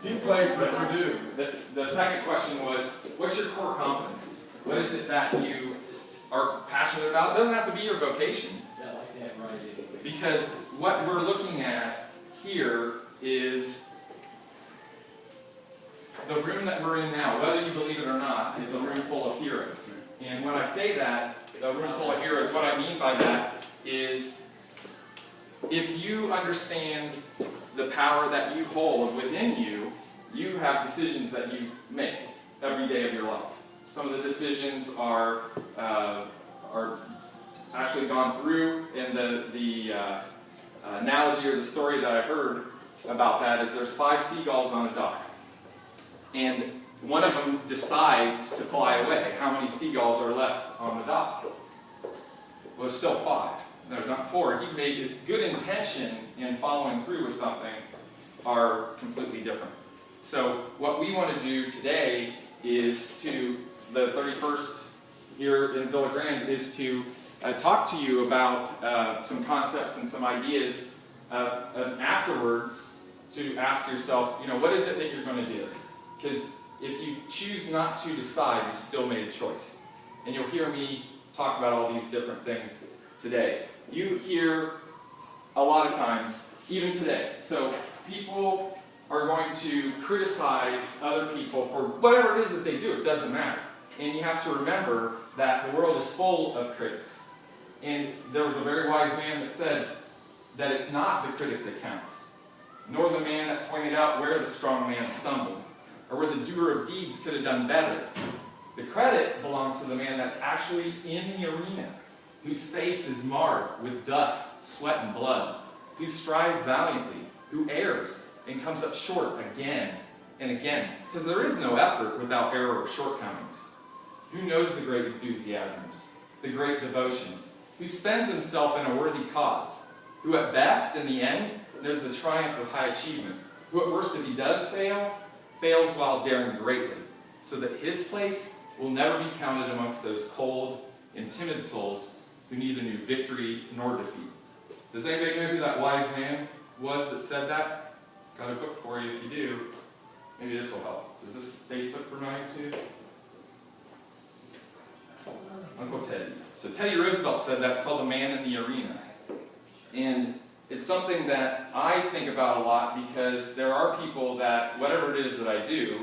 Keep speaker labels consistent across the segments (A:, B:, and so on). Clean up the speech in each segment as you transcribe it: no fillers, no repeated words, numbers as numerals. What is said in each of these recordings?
A: He plays for Purdue.
B: The second question was, what's your core competency? What is it that you are passionate about? It doesn't have to be your vocation.
C: Yeah, like that, right?
B: Because what we're looking at here is the room that we're in now, whether you believe it or not, is a room full of heroes. And when I say that, a room full of heroes, what I mean by that is if you understand the power that you hold within you, you have decisions that you make every day of your life. Some of the decisions are actually gone through, and the analogy or the story that I heard about that is there's 5 seagulls on a dock, and one of them decides to fly away. How many seagulls are left on the dock? Well, there's still 5. There's not 4. He made a good intention in following through with something are completely different. So what we want to do today is to, the 31st here in Villa Grande, is to talk to you about some concepts and some ideas, and afterwards to ask yourself, what is it that you're going to do? Because if you choose not to decide, you've still made a choice. And you'll hear me talk about all these different things today. You hear a lot of times, even today, so people are going to criticize other people for whatever it is that they do. It doesn't matter. And you have to remember that the world is full of critics. And there was a very wise man that said that it's not the critic that counts, nor the man that pointed out where the strong man stumbled, or where the doer of deeds could have done better. The credit belongs to the man that's actually in the arena, whose face is marred with dust, sweat, and blood, who strives valiantly, who errs and comes up short again and again. Because there is no effort without error or shortcomings. Who knows the great enthusiasms, the great devotions, who spends himself in a worthy cause, who at best, in the end, knows the triumph of high achievement, who at worst, if he does fail, fails while daring greatly, so that his place will never be counted amongst those cold and timid souls who neither knew victory nor defeat. Does anybody know who that wise man was that said that? Got a book for you if you do. Maybe this will help. Does this Facebook remind you too? Uncle Teddy. So Teddy Roosevelt said that's called The Man in the Arena. And it's something that I think about a lot because there are people that, whatever it is that I do,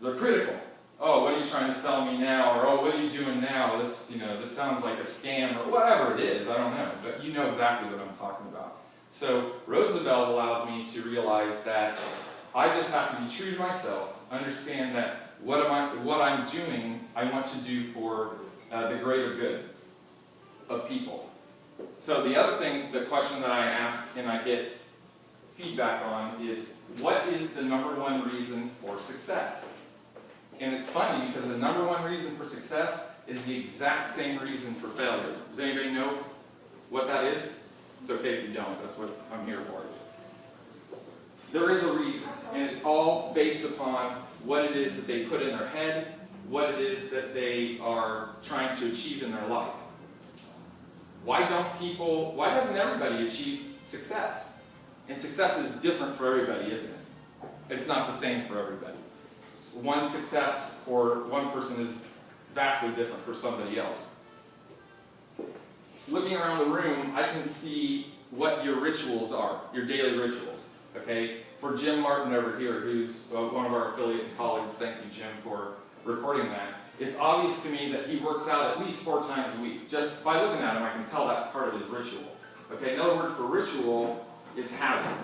B: they're critical. Oh, what are you trying to sell me now? Or, oh, what are you doing now? This, this sounds like a scam, or whatever it is. I don't know. But you know exactly what I'm talking about. So Roosevelt allowed me to realize that I just have to be true to myself, understand that what I'm doing, I want to do for the greater good of people. So the other thing, the question that I ask and I get feedback on is, what is the #1 reason for success? And it's funny because the #1 reason for success is the exact same reason for failure. Does anybody know what that is? It's okay if you don't, that's what I'm here for. There is a reason, and it's all based upon what it is that they put in their head, what it is that they are trying to achieve in their life. Why doesn't everybody achieve success? And success is different for everybody, isn't it? It's not the same for everybody. One success for one person is vastly different for somebody else. Looking around the room, I can see what your rituals are, your daily rituals. Okay? For Jim Martin over here, who's one of our affiliate colleagues, thank you, Jim, for recording that. It's obvious to me that he works out at least 4 times a week. Just by looking at him, I can tell that's part of his ritual. Okay? Another word for ritual is habit.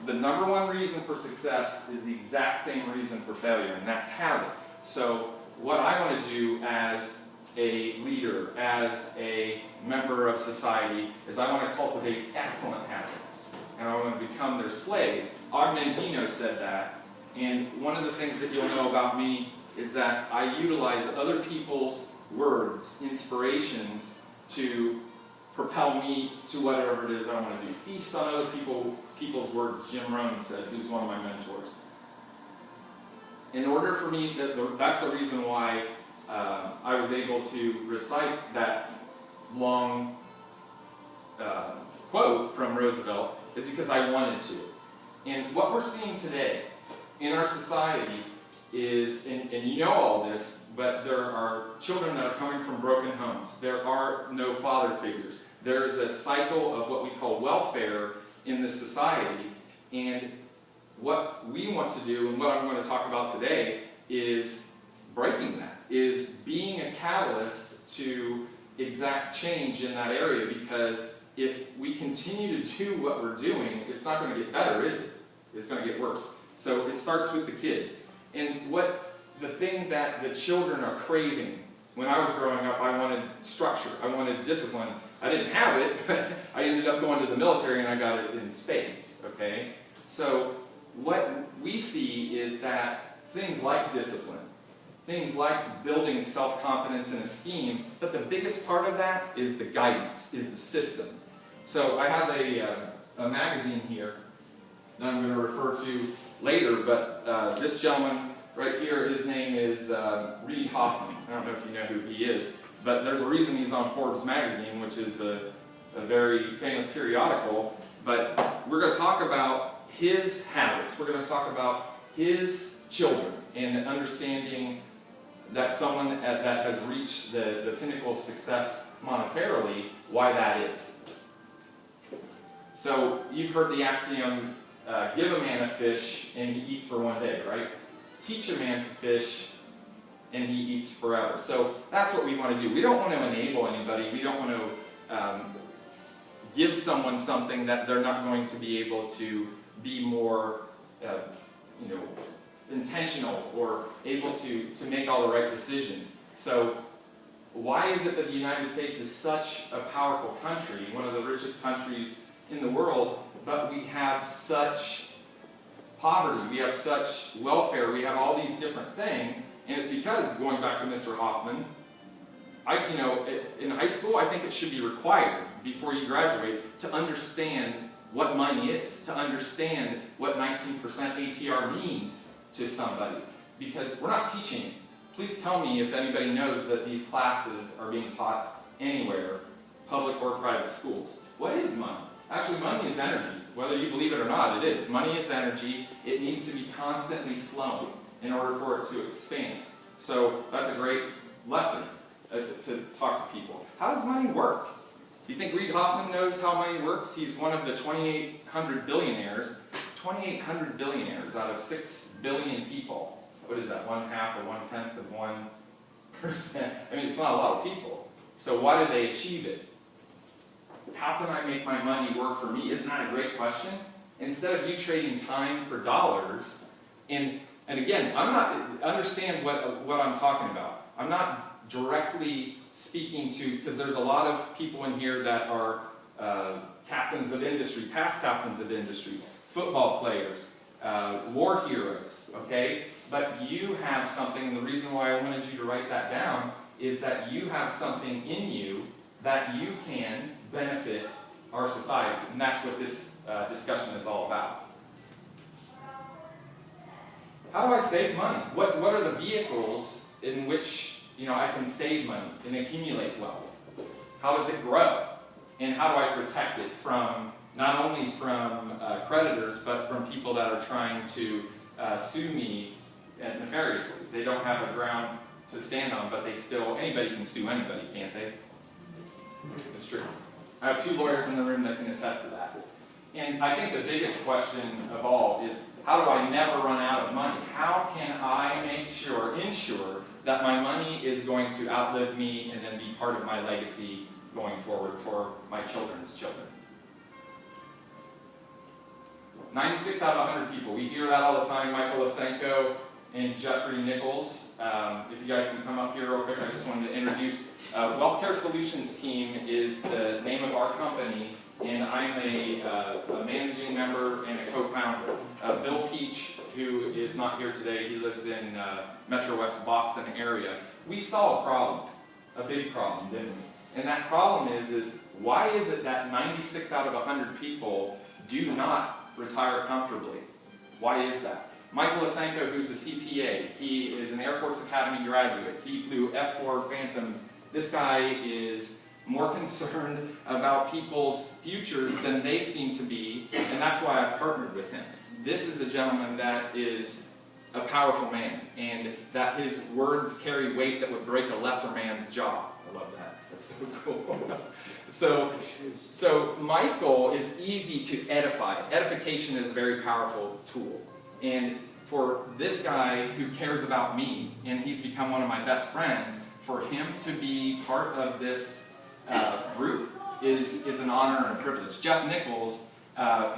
B: The #1 reason for success is the exact same reason for failure, and that's habit. So what I want to do as a leader, as a member of society, is I want to cultivate excellent habits, and I want to become their slave. Og Mandino said that, and one of the things that you'll know about me is that I utilize other people's words, inspirations, to propel me to whatever it is I want to do. Feast on other people's words, Jim Rohn said, who's one of my mentors. In order for me, that's the reason why I was able to recite that long quote from Roosevelt, is because I wanted to. And what we're seeing today in our society is, and you know all this, but there are children that are coming from broken homes. There are no father figures. There is a cycle of what we call welfare in this society, and what we want to do, and what I'm going to talk about today, is breaking that, is being a catalyst to exact change in that area, because if we continue to do what we're doing, it's not going to get better, is it? It's going to get worse. So it starts with the kids. And the thing that the children are craving, when I was growing up, I wanted structure, I wanted discipline. I didn't have it, but I ended up going to the military and I got it in spades, okay? So what we see is that things like discipline, things like building self-confidence and esteem, but the biggest part of that is the guidance, is the system. So I have a magazine here that I'm going to refer to later, but this gentleman right here, his name is Reid Hoffman. I don't know if you know who he is, but there's a reason he's on Forbes magazine, which is a very famous periodical. But we're going to talk about his habits. We're going to talk about his children and understanding that someone that has reached the pinnacle of success monetarily, why that is. So you've heard the axiom, give a man a fish and he eats for one day, right? Teach a man to fish and he eats forever. So that's what we want to do. We don't want to enable anybody. We don't want to give someone something that they're not going to be able to be more intentional or able to make all the right decisions. So why is it that the United States is such a powerful country, one of the richest countries in the world, but we have such poverty, we have such welfare, we have all these different things? And it's because, going back to Mr. Hoffman, in high school, I think it should be required before you graduate to understand what money is, to understand what 19% APR means to somebody, because we're not teaching it. Please tell me if anybody knows that these classes are being taught anywhere, public or private schools. What is money? Actually, money is energy. Whether you believe it or not, it is. Money is energy. It needs to be constantly flowing in order for it to expand. So that's a great lesson to talk to people. How does money work? Do you think Reid Hoffman knows how money works? He's one of the 2,800 billionaires. 2,800 billionaires out of 6 billion people. What is that, 1/2 or 1/10 of 1%? I mean, it's not a lot of people. So why did they achieve it? How can I make my money work for me? Isn't that a great question? Instead of you trading time for dollars, and again, understand what I'm talking about. I'm not directly speaking to, because there's a lot of people in here that are captains of industry, past captains of industry, football players, war heroes, okay? But you have something, and the reason why I wanted you to write that down is that you have something in you that you can benefit our society, and that's what this discussion is all about. How do I save money? What are the vehicles in which I can save money and accumulate wealth? How does it grow? And how do I protect it from, not only from creditors, but from people that are trying to sue me nefariously? They don't have a ground to stand on, but anybody can sue anybody, can't they? It's true. I have 2 lawyers in the room that can attest to that. And I think the biggest question of all is, how do I never run out of money? How can I ensure that my money is going to outlive me and then be part of my legacy going forward for my children's children? 96 out of 100 people. We hear that all the time. Michael Asenko and Jeffrey Nichols. If you guys can come up here real quick, I just wanted to introduce. Wealth Care Solutions Team is the name of our company, and I'm a managing member and a co-founder. Bill Peach, who is not here today, he lives in Metro West Boston area. We saw a problem, a big problem, didn't we? And that problem is why is it that 96 out of 100 people do not retire comfortably? Why is that? Michael Asenko, who's a CPA, he is an Air Force Academy graduate. He flew F-4 Phantoms. This guy is more concerned about people's futures than they seem to be, and that's why I've partnered with him. this is a gentleman that is a powerful man, and that his words carry weight that would break a lesser man's jaw. I love that. That's so cool. So Michael is easy to edify. Edification is a very powerful tool. And for this guy who cares about me, and he's become one of my best friends, for him to be part of this group is an honor and a privilege. Jeff Nichols,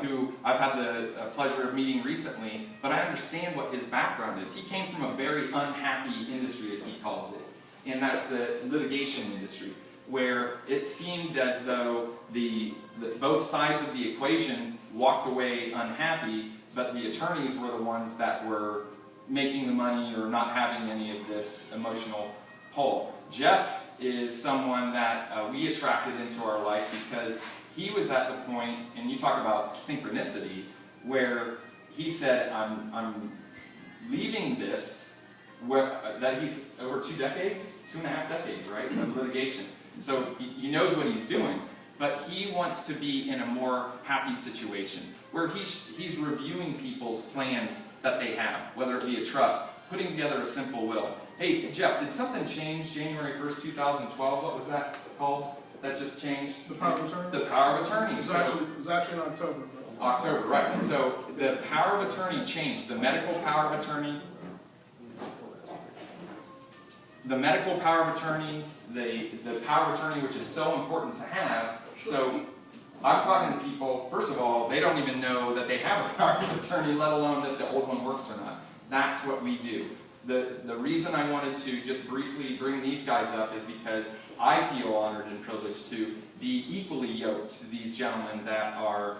B: who I've had the pleasure of meeting recently, but I understand what his background is. He came from a very unhappy industry, as he calls it, and that's the litigation industry, where it seemed as though both sides of the equation walked away unhappy, but the attorneys were the ones that were making the money or not having any of this emotional pull. Jeff is someone that we attracted into our life because he was at the point, and you talk about synchronicity, where he said, I'm leaving this, that he's over 2 decades, 2.5 decades, right, of litigation. So he knows what he's doing, but he wants to be in a more happy situation, where he's reviewing people's plans that they have, whether it be a trust, putting together a simple will. Hey, Jeff, did something change January 1st, 2012? What was that called? That just changed?
A: The power of attorney?
B: The power of attorney.
A: It was actually in October.
B: October, right. So the power of attorney changed. The medical power of attorney, the power of attorney, which is so important to have. So I'm talking to people, first of all, they don't even know that they have a power of attorney, let alone that the old one works or not. That's what we do. The reason I wanted to just briefly bring these guys up is because I feel honored and privileged to be equally yoked to these gentlemen that are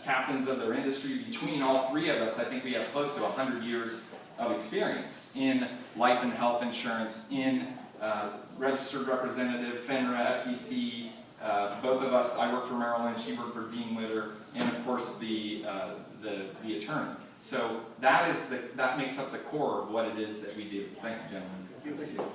B: captains of their industry. Between all three of us, I think we have close to 100 years of experience in life and health insurance, in registered representative, FINRA, SEC. Both of us, I work for Merrill Lynch, she worked for Dean Witter, and of course the attorney. So that makes up the core of what it is that we do. Thank you, gentlemen. Good to see you.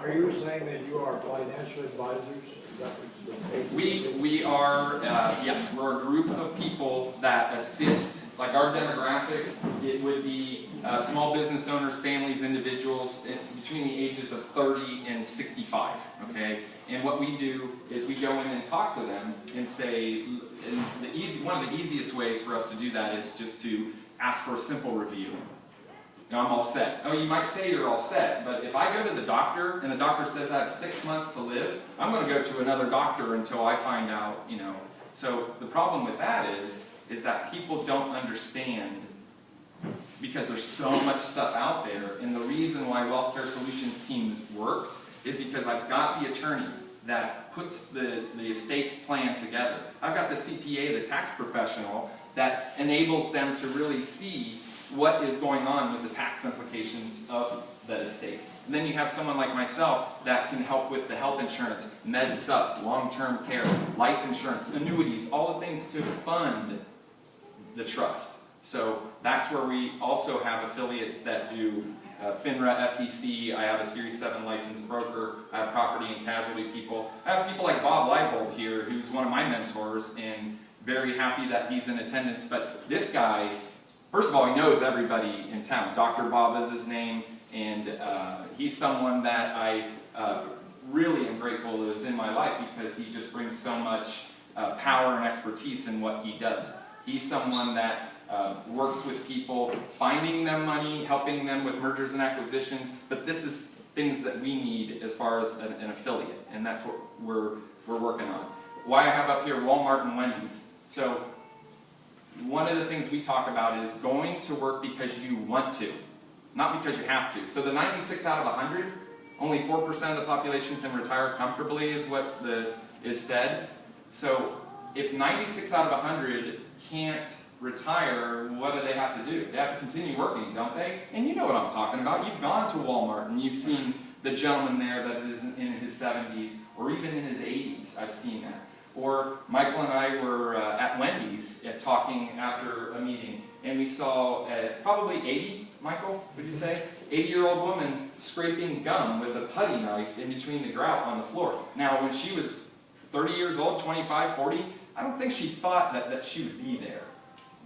D: Are you saying that you are financial advisors? Is that what's the basis?
B: We are, yes, we're a group of people that assist, like our demographic, it would be small business owners, families, individuals between the ages of 30 and 65, okay? And what we do is we go in and talk to them and say, one of the easiest ways for us to do that is just to ask for a simple review. You know, I'm all set. Oh, you might say you're all set, but if I go to the doctor and the doctor says I have 6 months to live, I'm going to go to another doctor until I find out, you know. So the problem with that is that people don't understand, because there's so much stuff out there, and the reason why Wealth Care Solutions team works is because I've got the attorney that puts the estate plan together. I've got the CPA, the tax professional, that enables them to really see what is going on with the tax implications of that estate. And then you have someone like myself that can help with the health insurance, med subs, long-term care, life insurance, annuities, all the things to fund the trust. So that's where we also have affiliates that do FINRA, SEC, I have a Series 7 licensed broker, I have property and casualty people. I have people like Bob Leibold here, who's one of my mentors, and very happy that he's in attendance. But this guy, first of all, he knows everybody in town. Dr. Bob is his name, and he's someone that I really am grateful is in my life, because he just brings so much power and expertise in what he does. He's someone that works with people, finding them money, helping them with mergers and acquisitions, but this is things that we need as far as an affiliate, and that's what we're working on. Why I have up here Walmart and Wendy's. So one of the things we talk about is going to work because you want to, not because you have to. So the 96 out of 100, only 4% of the population can retire comfortably is what is said. So if 96 out of 100 can't retire, what do they have to do? They have to continue working, don't they? And you know what I'm talking about. You've gone to Walmart and you've seen the gentleman there that is in his 70s or even in his 80s. I've seen that. Or Michael and I were at Wendy's talking after a meeting, and we saw probably 80, Michael, would you say? 80-year-old woman scraping gum with a putty knife in between the grout on the floor. Now, when she was 30 years old, 25, 40, I don't think she thought that she would be there.